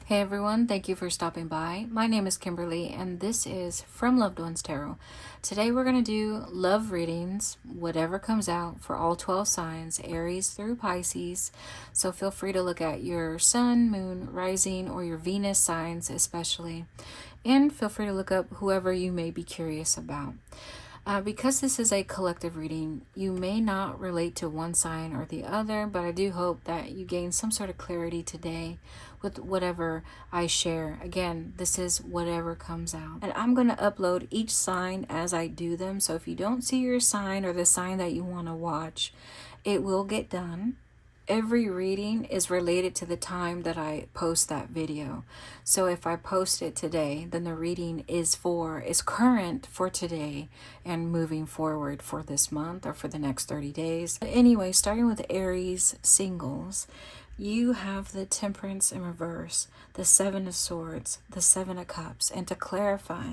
Hey everyone, thank you for stopping by. My name is Kimberly and this is From Loved Ones Tarot. Today we're going to do love readings, whatever comes out for all 12 signs, Aries through Pisces. So feel free to look at your sun, moon, rising, or your Venus signs especially. And feel free to look up whoever you may be curious about. Because this is a collective reading, you may not relate to one sign or the other, but I do hope that you gain some sort of clarity today with whatever I share. Again, this is whatever comes out. And I'm going to upload each sign as I do them. So if you don't see your sign or the sign that you want to watch, it will get done. Every reading is related to the time that I post that video. So if I post it today, then the reading is current for today and moving forward for this month or for the next 30 days. But anyway, starting with Aries singles, you have the Temperance in reverse, the Seven of Swords, the Seven of Cups, and to clarify,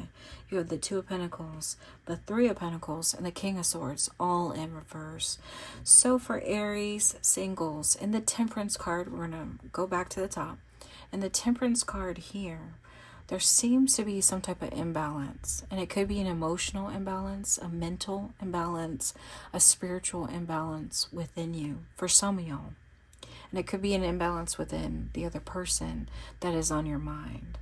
you have the Two of Pentacles, the Three of Pentacles, and the King of Swords, all in reverse. So for Aries singles, in the Temperance card, we're going to go back to the top. In the Temperance card here, there seems to be some type of imbalance, and it could be an emotional imbalance, a mental imbalance, a spiritual imbalance within you, for some of y'all. And it could be an imbalance within the other person that is on your mind.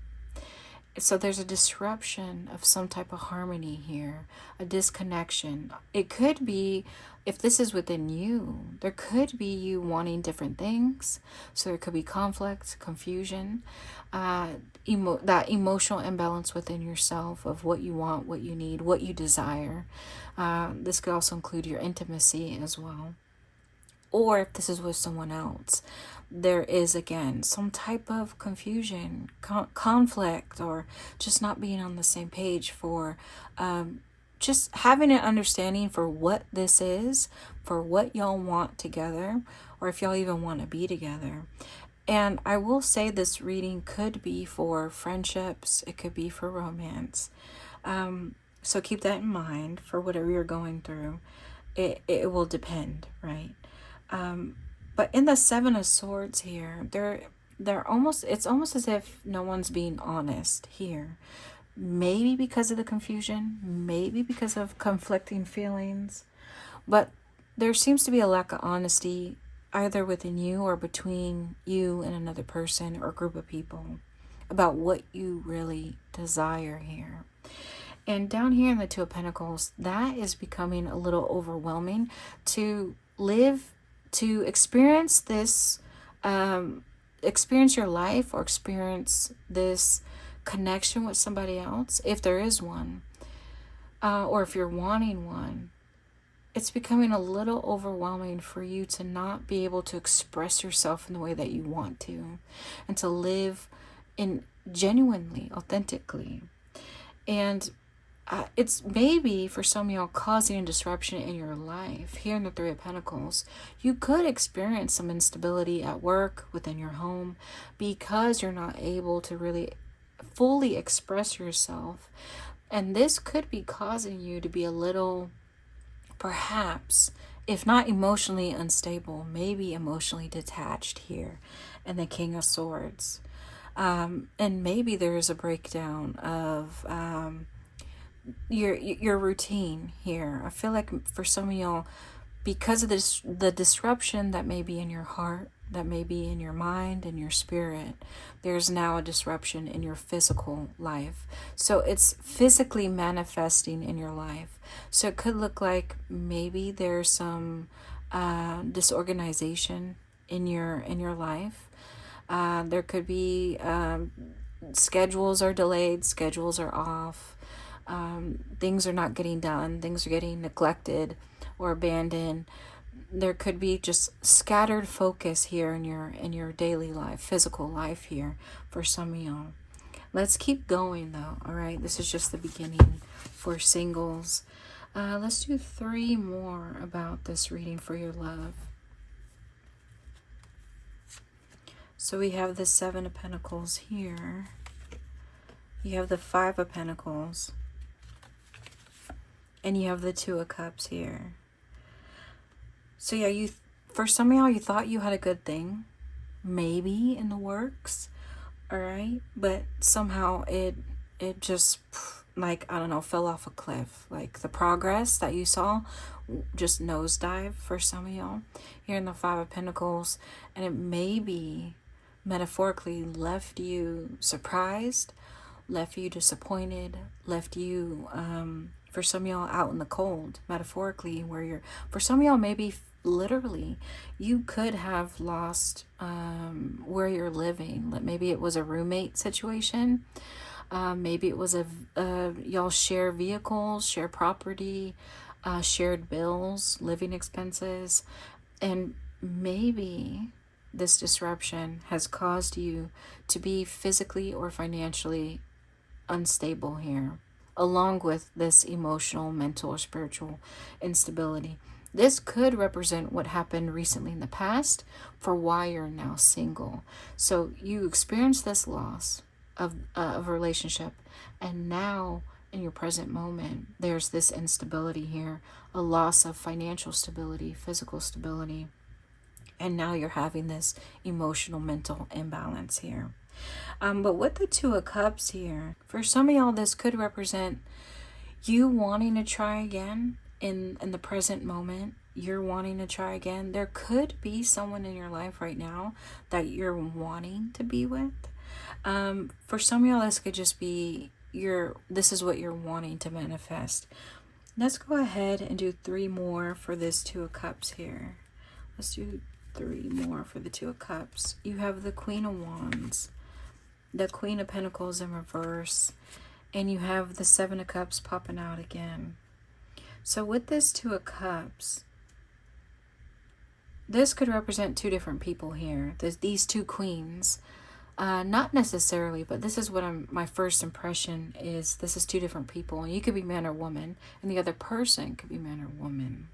So there's a disruption of some type of harmony here, a disconnection. It could be, if this is within you, there could be you wanting different things. So there could be conflict, confusion, that emotional imbalance within yourself of what you want, what you need, what you desire. This could also include your intimacy as well. Or if this is with someone else, there is, again, some type of confusion, conflict, or just not being on the same page for just having an understanding for what this is, for what y'all want together, or if y'all even want to be together. And I will say this reading could be for friendships. It could be for romance. So keep that in mind for whatever you're going through. It will depend, right? But in the Seven of Swords here, it's almost as if no one's being honest here. Maybe because of the confusion, maybe because of conflicting feelings, but there seems to be a lack of honesty either within you or between you and another person or group of people about what you really desire here. And down here in the Two of Pentacles, that is becoming a little overwhelming to experience this, experience your life or experience this connection with somebody else, if there is one, or if you're wanting one. It's becoming a little overwhelming for you to not be able to express yourself in the way that you want to, and to live in genuinely, authentically. And it's maybe for some of y'all causing a disruption in your life. Here in the Three of Pentacles, you could experience some instability at work, within your home, because you're not able to really fully express yourself. And this could be causing you to be a little, perhaps, if not emotionally unstable, maybe emotionally detached here in the King of Swords. And maybe there is a breakdown of your routine here. I feel like for some of y'all, because of this, the disruption that may be in your heart, that may be in your mind and your spirit, there's now a disruption in your physical life. So it's physically manifesting in your life. So it could look like maybe there's some disorganization in your life. There could be schedules are delayed, schedules are off. Things are not getting done, things are getting neglected or abandoned. There could be just scattered focus here in your daily life, physical life here for some of y'all. Let's keep going though. All right, this is just the beginning for singles. Let's do 3 more about this reading for your love. So we have the Seven of Pentacles here. You have the Five of Pentacles. And you have the Two of Cups here. So yeah, for some of y'all, you thought you had a good thing, maybe in the works, all right? But somehow it just, like, I don't know, fell off a cliff. Like the progress that you saw just nosedive for some of y'all here in the Five of Pentacles, and it maybe metaphorically left you surprised, left you disappointed, left you for some of y'all out in the cold, metaphorically, where you're, for some of y'all maybe literally, you could have lost where you're living. Maybe it was a roommate situation. Maybe it was y'all share vehicles, share property, shared bills, living expenses, and maybe this disruption has caused you to be physically or financially unstable here, along with this emotional, mental, or spiritual instability. This could represent what happened recently in the past for why you're now single. So you experienced this loss of a relationship, and now in your present moment, there's this instability here, a loss of financial stability, physical stability, and now you're having this emotional, mental imbalance here. But with the Two of Cups here, for some of y'all, this could represent you wanting to try again in the present moment. You're wanting to try again. There could be someone in your life right now that you're wanting to be with. For some of y'all, this could just be this is what you're wanting to manifest. Let's go ahead and do 3 more for this Two of Cups here. Let's do 3 more for the Two of Cups. You have the Queen of Wands, the Queen of Pentacles in reverse, and you have the Seven of Cups popping out again. So with this Two of Cups, this could represent 2 different people here. There's these 2 queens. Not necessarily, but this is what my first impression is. This is 2 different people, and you could be man or woman, and the other person could be man or woman.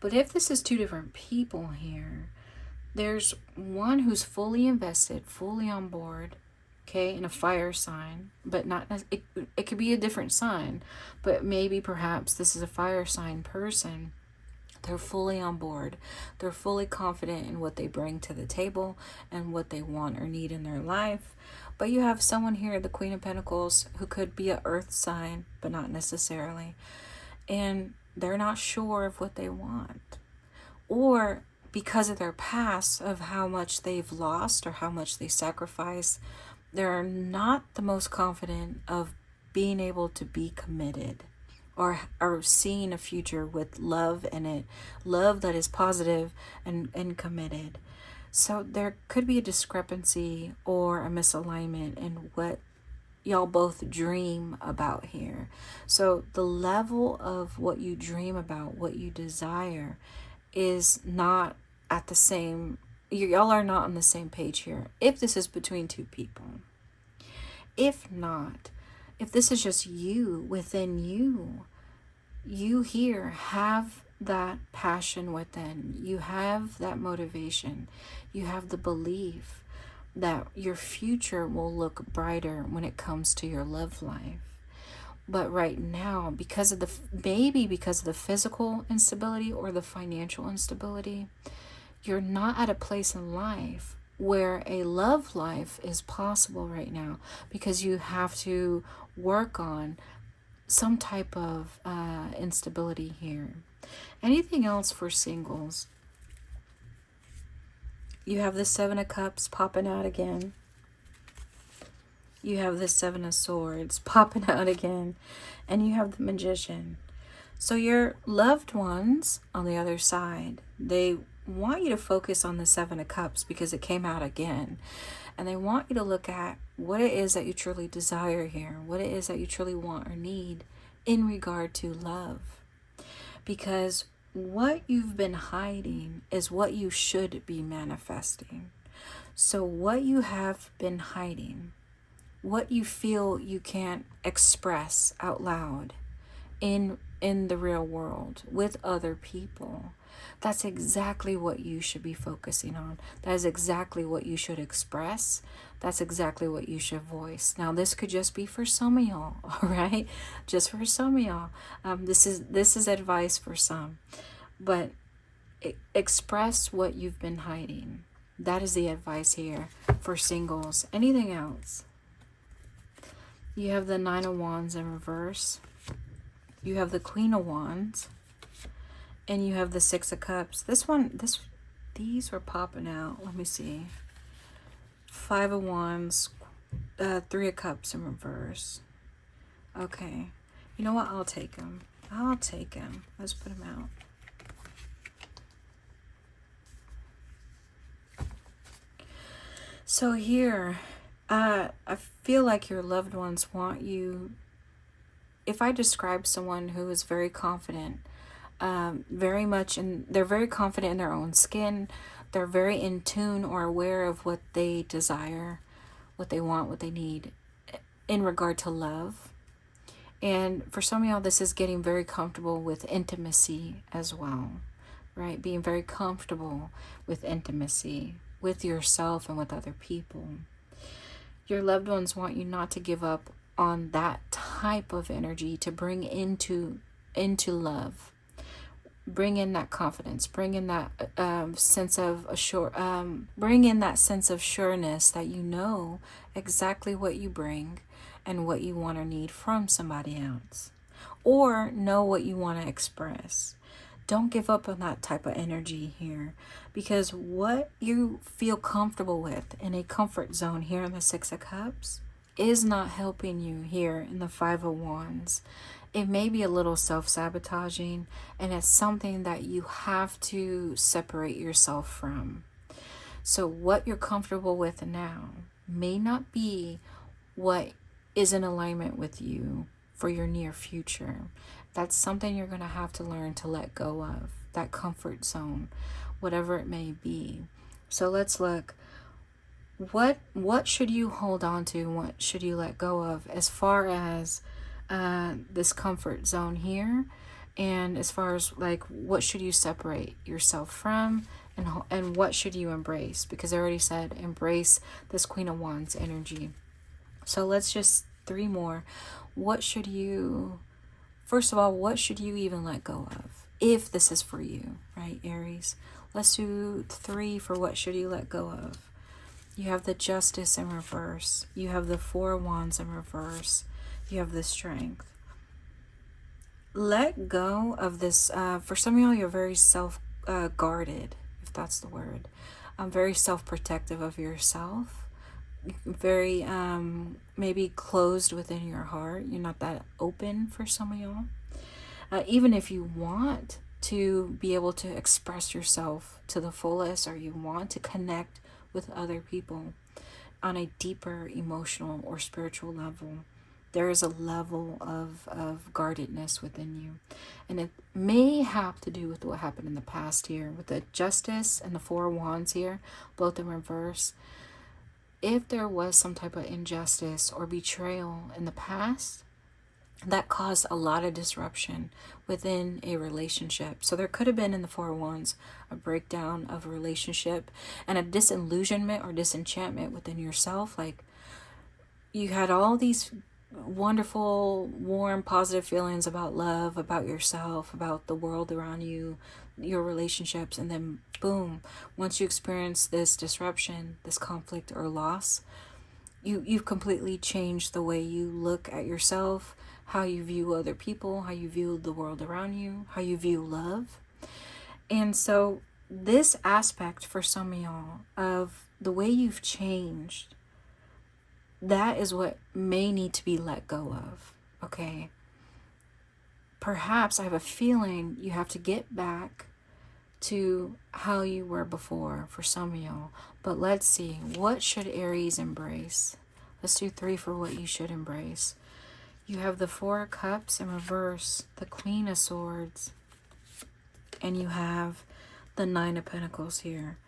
But if this is 2 different people here, there's one who's fully invested, fully on board, okay, in a fire sign, but not, it could be a different sign, but maybe perhaps this is a fire sign person. They're fully on board. They're fully confident in what they bring to the table and what they want or need in their life. But you have someone here, the Queen of Pentacles, who could be an earth sign, but not necessarily. And they're not sure of what they want. Or because of their past, of how much they've lost or how much they sacrificed, they're not the most confident of being able to be committed or seeing a future with love in it, love that is positive and committed. So there could be a discrepancy or a misalignment in what y'all both dream about here. So the level of what you dream about, what you desire, is not at the same, y'all are not on the same page here, if this is between 2 people. If not, if this is just you, within you, you here have that passion within, you have that motivation, you have the belief that your future will look brighter when it comes to your love life. But right now, because of the physical instability or the financial instability, you're not at a place in life where a love life is possible right now, because you have to work on some type of instability here. Anything else for singles? You have the Seven of Cups popping out again. You have the Seven of Swords popping out again. And you have the Magician. So your loved ones on the other side, they want you to focus on the Seven of Cups because it came out again. And they want you to look at what it is that you truly desire here, what it is that you truly want or need in regard to love. Because what you've been hiding is what you should be manifesting. So what you have been hiding, what you feel you can't express out loud in the real world with other people, that's exactly what you should be focusing on. That is exactly what you should express. That's exactly what you should voice. Now, this could just be for some of y'all, all right? Just for some of y'all. This is advice for some. But express what you've been hiding. That is the advice here for singles. Anything else? You have the Nine of Wands in reverse. You have the Queen of Wands. And you have the Six of Cups. These were popping out. Let me see. Five of Wands, Three of Cups in reverse. Okay. You know what? I'll take them. Let's put them out. So here, I feel like your loved ones want you. If I describe someone who is very confident, very much, and they're very confident in their own skin, they're very in tune or aware of what they desire, what they want, what they need in regard to love. And for some of y'all, this is getting very comfortable with intimacy as well, right? Being very comfortable with intimacy with yourself and with other people. Your loved ones want you not to give up on that type of energy, to bring into love. Bring in that confidence, bring in that sense of sureness that you know exactly what you bring and what you want or need from somebody else, or know what you want to express. Don't give up on that type of energy here, because what you feel comfortable with in a comfort zone here in the Six of Cups is not helping you here in the Five of Wands. It may be a little self-sabotaging, and it's something that you have to separate yourself from. So what you're comfortable with now may not be what is in alignment with you for your near future. That's something you're going to have to learn to let go of, that comfort zone, whatever it may be. So let's look. What should you hold on to? What should you let go of as far as this comfort zone here, and as far as like what should you separate yourself from, and what should you embrace? Because I already said embrace this Queen of Wands energy. So let's just 3 more. First of all, what should you even let go of if this is for you, right, Aries? Let's do 3 for what should you let go of. You have the Justice in reverse. You have the Four of Wands in reverse. You have the Strength. Let go of this. For some of y'all, you're very guarded, if that's the word. Very self-protective of yourself. Very maybe closed within your heart. You're not that open for some of y'all. Even if you want to be able to express yourself to the fullest, or you want to connect with other people on a deeper emotional or spiritual level, there is a level of guardedness within you. And it may have to do with what happened in the past here with the Justice and the Four of Wands here, both in reverse. If there was some type of injustice or betrayal in the past, that caused a lot of disruption within a relationship. So there could have been in the Four of Wands a breakdown of a relationship and a disillusionment or disenchantment within yourself. Like you had all these wonderful, warm, positive feelings about love, about yourself, about the world around you, your relationships, and then boom, once you experience this disruption, this conflict or loss, you've completely changed the way you look at yourself, how you view other people, how you view the world around you, how you view love. And so this aspect for some of y'all of the way you've changed, that is what may need to be let go of, okay? Perhaps I have a feeling you have to get back to how you were before for some of y'all. But let's see, what should Aries embrace? Let's do 3 for what you should embrace. You have the Four of Cups in reverse, the Queen of Swords, and you have the Nine of Pentacles here.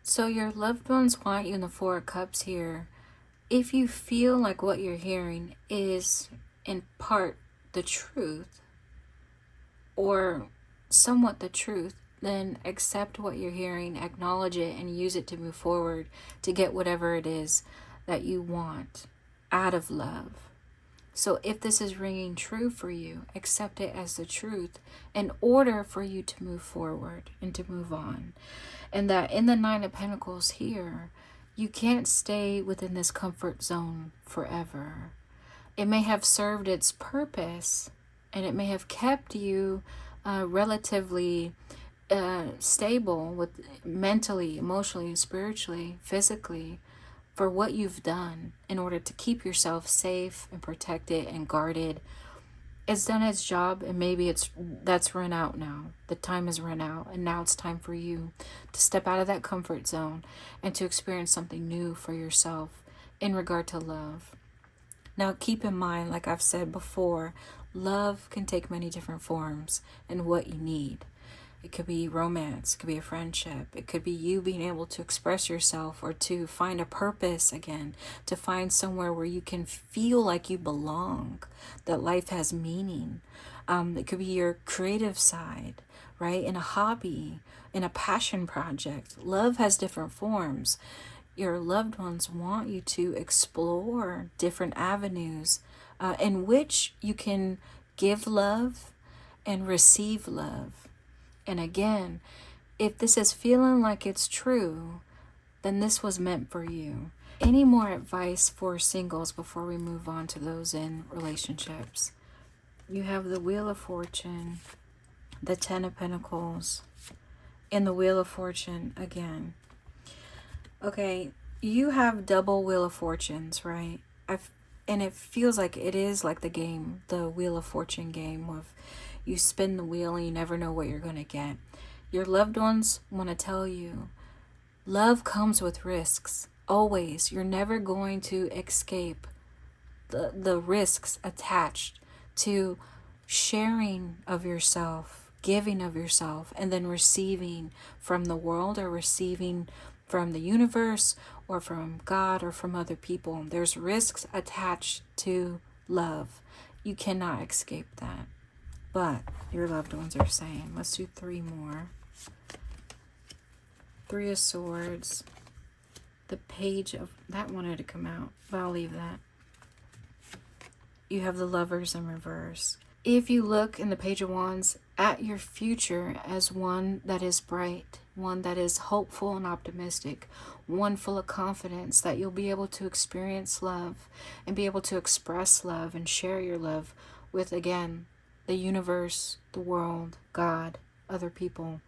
So your loved ones want you in the Four of Cups here. If you feel like what you're hearing is in part the truth or somewhat the truth, then accept what you're hearing, acknowledge it, and use it to move forward to get whatever it is that you want out of love. So if this is ringing true for you, accept it as the truth in order for you to move forward and to move on. And that in the Nine of Pentacles here, you can't stay within this comfort zone forever. It may have served its purpose, and it may have kept you relatively stable with mentally, emotionally, spiritually, physically, for what you've done in order to keep yourself safe and protected and guarded. It's done its job, and maybe that's run out now. The time has run out, and now it's time for you to step out of that comfort zone and to experience something new for yourself in regard to love. Now, keep in mind, like I've said before, love can take many different forms and what you need. It could be romance, it could be a friendship, it could be you being able to express yourself or to find a purpose again, to find somewhere where you can feel like you belong, that life has meaning. It could be your creative side, right? In a hobby, in a passion project. Love has different forms. Your loved ones want you to explore different avenues in which you can give love and receive love. And again, if this is feeling like it's true, then this was meant for you. Any more advice for singles before we move on to those in relationships? You have the Wheel of Fortune, the Ten of Pentacles, and the Wheel of Fortune again. Okay, you have double Wheel of Fortunes, right? And it feels like it is like the game, the Wheel of Fortune game of you spin the wheel and you never know what you're going to get. Your loved ones want to tell you, love comes with risks. Always. You're never going to escape the risks attached to sharing of yourself, giving of yourself, and then receiving from the world or receiving from the universe or from God or from other people. There's risks attached to love. You cannot escape that. But your loved ones are saying, let's do 3 more. 3 of Swords. The Page of, that wanted to come out, but I'll leave that. You have the Lovers in reverse. If you look in the Page of Wands at your future as one that is bright, one that is hopeful and optimistic, one full of confidence that you'll be able to experience love and be able to express love and share your love with, again, the universe, the world, God, other people,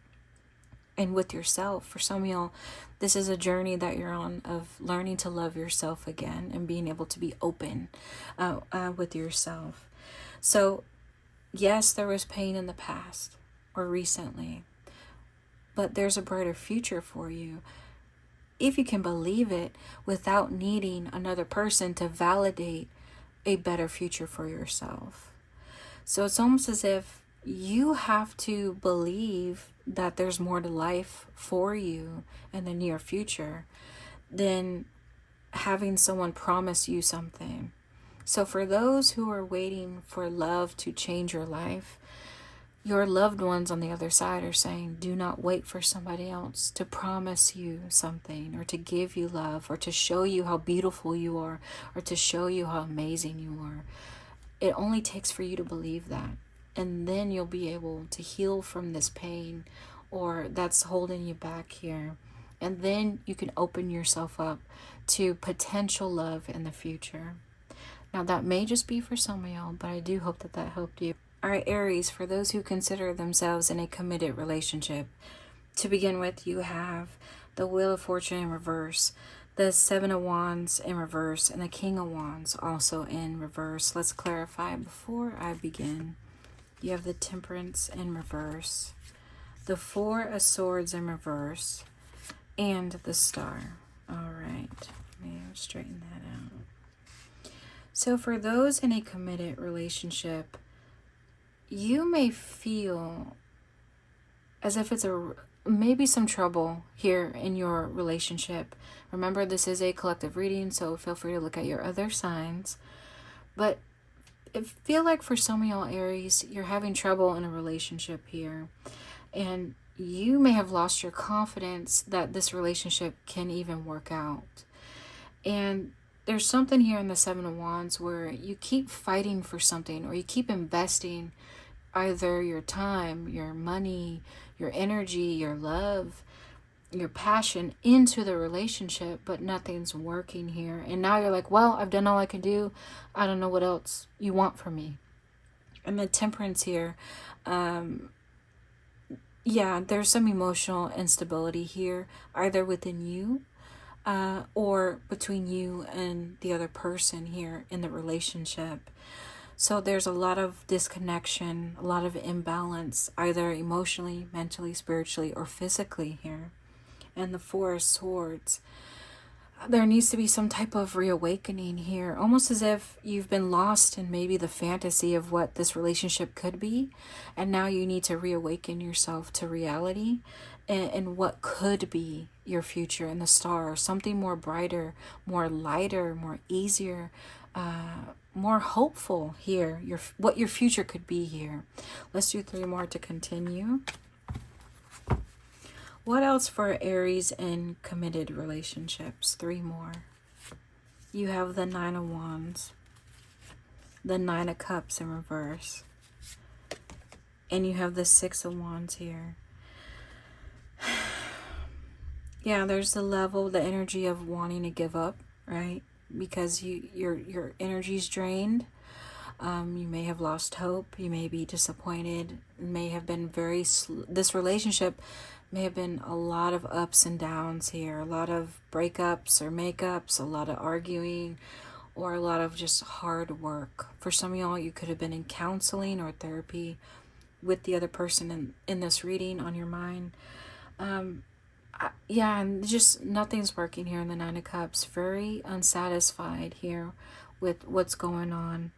and with yourself. For some of y'all, this is a journey that you're on of learning to love yourself again and being able to be open with yourself. So, yes, there was pain in the past or recently, but there's a brighter future for you if you can believe it without needing another person to validate a better future for yourself. So it's almost as if you have to believe that there's more to life for you in the near future than having someone promise you something. So for those who are waiting for love to change your life, your loved ones on the other side are saying, do not wait for somebody else to promise you something or to give you love or to show you how beautiful you are or to show you how amazing you are. It only takes for you to believe that. And then you'll be able to heal from this pain or that's holding you back here. And then you can open yourself up to potential love in the future. Now that may just be for some of y'all, but I do hope that that helped you. All right, Aries, for those who consider themselves in a committed relationship, to begin with, you have the Wheel of Fortune in reverse, the 7 of Wands in reverse, and the King of Wands also in reverse. Let's clarify before I begin. You have the Temperance in reverse, the 4 of Swords in reverse, and the Star. All right, let me straighten that out. So for those in a committed relationship, you may feel as if it's maybe some trouble here in your relationship. Remember, this is a collective reading, so feel free to look at your other signs. But I feel like for some of y'all Aries, you're having trouble in a relationship here. And you may have lost your confidence that this relationship can even work out. And there's something here in the Seven of Wands where you keep fighting for something, or you keep investing either your time, your money, your energy, your love, your passion into the relationship, but nothing's working here. And now you're like, well, I've done all I can do. I don't know what else you want from me. And the Temperance here, yeah, there's some emotional instability here, either within you or between you and the other person here in the relationship. So there's a lot of disconnection, a lot of imbalance, either emotionally, mentally, spiritually, or physically here. And the Four of Swords, there needs to be some type of reawakening here, almost as if you've been lost in maybe the fantasy of what this relationship could be, and now you need to reawaken yourself to reality and what could be your future in the stars, something more brighter, more lighter, more easier, more hopeful here, what your future could be here. Let's do 3 more to continue. What else for Aries in committed relationships? 3 more. You have the Nine of Wands, the Nine of Cups in reverse, and you have the Six of Wands here. Yeah, there's the level, the energy of wanting to give up, right? Because your energy's drained. You may have lost hope. You may be disappointed. It may have been this relationship may have been a lot of ups and downs here, a lot of breakups or makeups, a lot of arguing, or a lot of just hard work. For some of y'all, you could have been in counseling or therapy with the other person in this reading on your mind. Yeah, and just nothing's working here in the Nine of Cups. Very unsatisfied here with what's going on.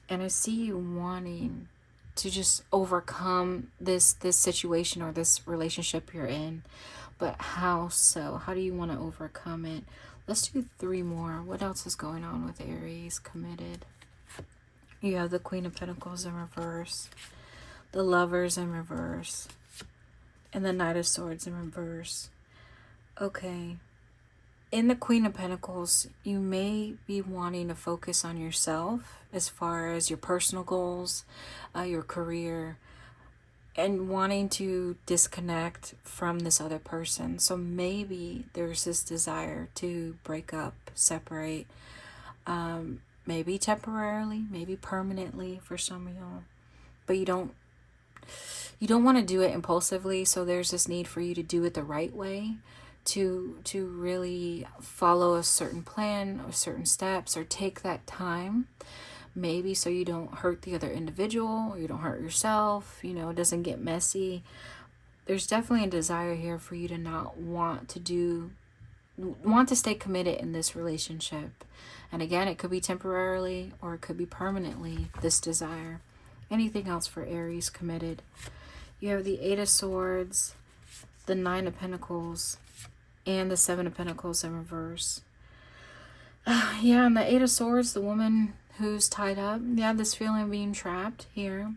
And I see you wanting to just overcome this situation or this relationship you're in. But how so? How do you want to overcome it? Let's do 3 more. What else is going on with Aries committed? You have the Queen of Pentacles in reverse, the Lovers in reverse, and the Knight of Swords in reverse. Okay. In the Queen of Pentacles, you may be wanting to focus on yourself as far as your personal goals, your career, and wanting to disconnect from this other person. So maybe there's this desire to break up, separate, maybe temporarily, maybe permanently for some of y'all. But you don't want to do it impulsively, so there's this need for you to do it the right way. To really follow a certain plan or certain steps, or take that time, maybe so you don't hurt the other individual, or you don't hurt yourself, it doesn't get messy. There's definitely a desire here for you to not want to stay committed in this relationship. And again, it could be temporarily or it could be permanently, this desire. Anything else for Aries committed? You have the Eight of Swords, the Nine of Pentacles, and the Seven of Pentacles in reverse. Yeah, and the Eight of Swords, the woman who's tied up. Yeah, this feeling of being trapped here.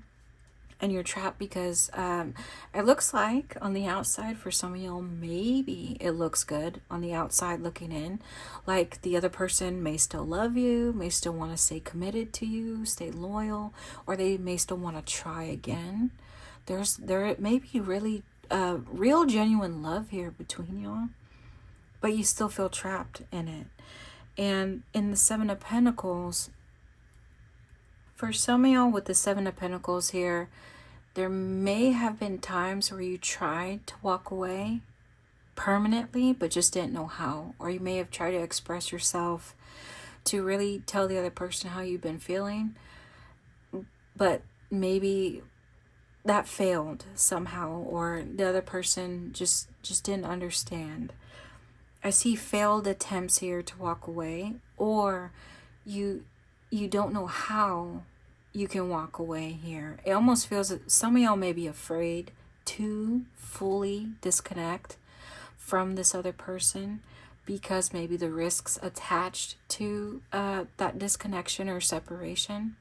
And you're trapped because it looks like on the outside, for some of y'all, maybe it looks good on the outside looking in. Like the other person may still love you, may still want to stay committed to you, stay loyal, or they may still want to try again. There may be really real genuine love here between y'all, but you still feel trapped in it. And in the Seven of Pentacles, for some of y'all with the Seven of Pentacles here, there may have been times where you tried to walk away permanently, but just didn't know how. Or you may have tried to express yourself to really tell the other person how you've been feeling, but maybe that failed somehow, or the other person just didn't understand. I see failed attempts here to walk away, or you don't know how you can walk away here. It almost feels that some of y'all may be afraid to fully disconnect from this other person because maybe the risks attached to that disconnection or separation.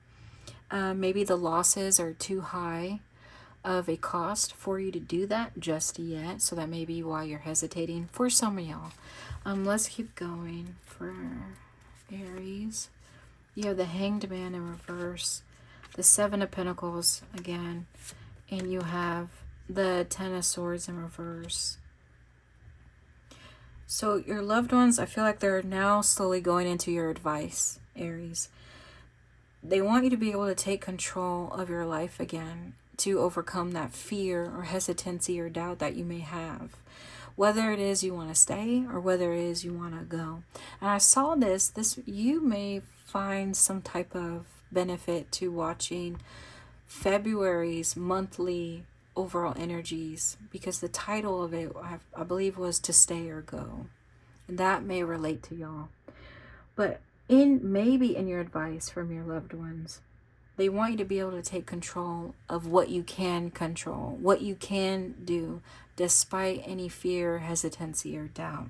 Maybe the losses are too high of a cost for you to do that just yet, so that may be why you're hesitating for some of y'all. Let's keep going for Aries. You have the Hanged Man in reverse, the Seven of Pentacles again, and you have the Ten of Swords in reverse. So your loved ones, I feel like they're now slowly going into your advice, Aries. They want you to be able to take control of your life again, to overcome that fear or hesitancy or doubt that you may have. Whether it is you want to stay or whether it is you want to go. And I saw this, you may find some type of benefit to watching February's monthly overall energies, because the title of it, I believe, was To Stay or Go. And that may relate to y'all. But maybe in your advice from your loved ones, they want you to be able to take control of what you can control, what you can do, despite any fear, hesitancy, or doubt.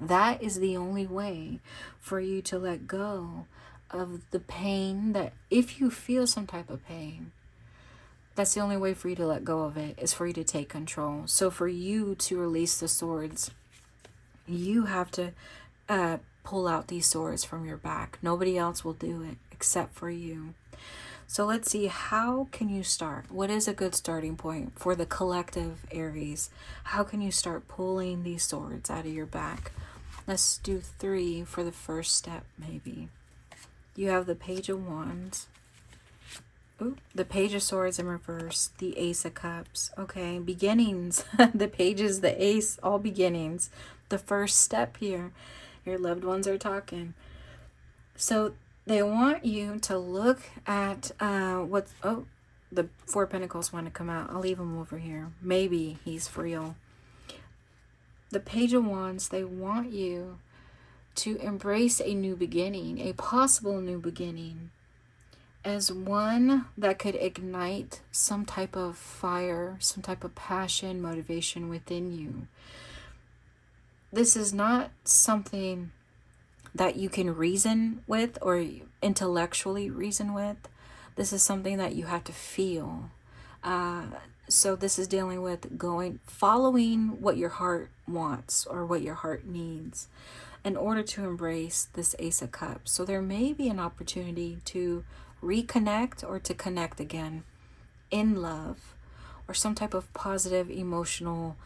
That is the only way for you to let go of the pain. That if you feel some type of pain, that's the only way for you to let go of it, is for you to take control. So for you to release the swords, you have to pull out these swords from your back. Nobody else will do it except for you. So let's see, how can you start? What is a good starting point for the collective Aries? How can you start pulling these swords out of your back? Let's do 3 for the first step, maybe. You have the Page of Wands. Ooh, the Page of Swords in reverse, the Ace of Cups. Okay, beginnings. The Pages, the Ace, all beginnings. The first step here. Your loved ones are talking. So they want you to look at the Four of Pentacles want to come out. I'll leave him over here. Maybe he's for real. The Page of Wands, they want you to embrace a new beginning, a possible new beginning, as one that could ignite some type of fire, some type of passion, motivation within you. This is not something that you can reason with or intellectually reason with. This is something that you have to feel. So this is dealing with following what your heart wants or what your heart needs in order to embrace this Ace of Cups. So there may be an opportunity to reconnect or to connect again in love, or some type of positive emotional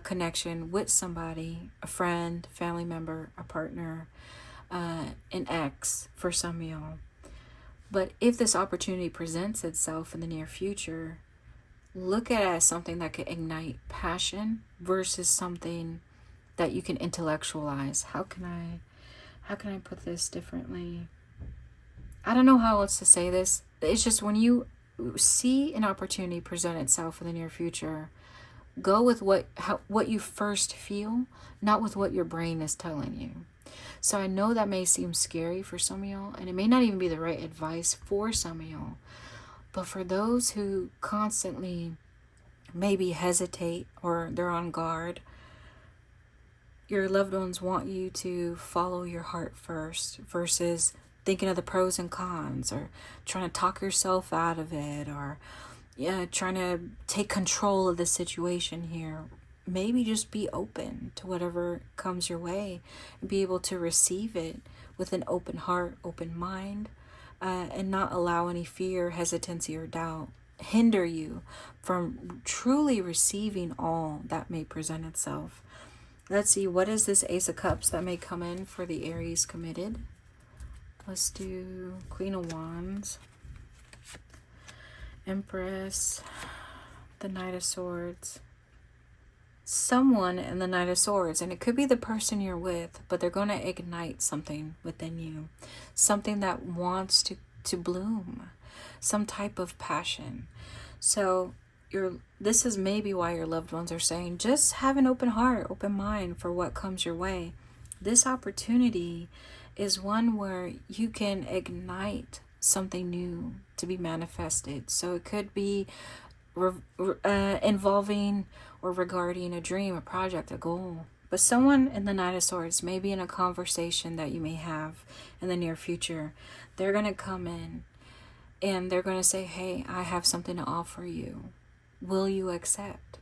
connection with somebody, a friend, family member, a partner, an ex for some of y'all. But if this opportunity presents itself in the near future, look at it as something that could ignite passion versus something that you can intellectualize. How can I put this differently? I don't know how else to say this. It's just when you see an opportunity present itself in the near future, go with what you first feel, not with what your brain is telling you. So I know that may seem scary for some of y'all, and it may not even be the right advice for some of y'all. But for those who constantly maybe hesitate or they're on guard, your loved ones want you to follow your heart first versus thinking of the pros and cons, or trying to talk yourself out of it, or trying to take control of the situation here. Maybe just be open to whatever comes your way and be able to receive it with an open heart, open mind, and not allow any fear, hesitancy, or doubt hinder you from truly receiving all that may present itself. Let's see, what is this Ace of Cups that may come in for the Aries committed? Let's do Queen of Wands, Empress, the Knight of Swords, someone in the Knight of Swords, and it could be the person you're with, but they're going to ignite something within you, something that wants to bloom, some type of passion. So this is maybe why your loved ones are saying, just have an open heart, open mind for what comes your way. This opportunity is one where you can ignite something new to be manifested. So it could be involving or regarding a dream, a project, a goal. But someone in the Knight of Swords, maybe in a conversation that you may have in the near future, they're going to come in and they're going to say, hey, I have something to offer you. Will you accept?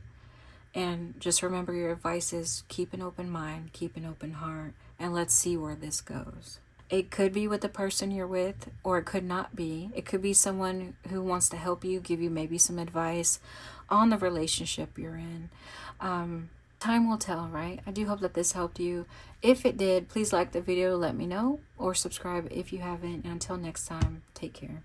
And just remember, your advice is keep an open mind, keep an open heart, and let's see where this goes. It could be with the person you're with, or it could not be. It could be someone who wants to help you, give you maybe some advice on the relationship you're in. Time will tell, right? I do hope that this helped you. If it did, please like the video, let me know, or subscribe if you haven't. And until next time, take care.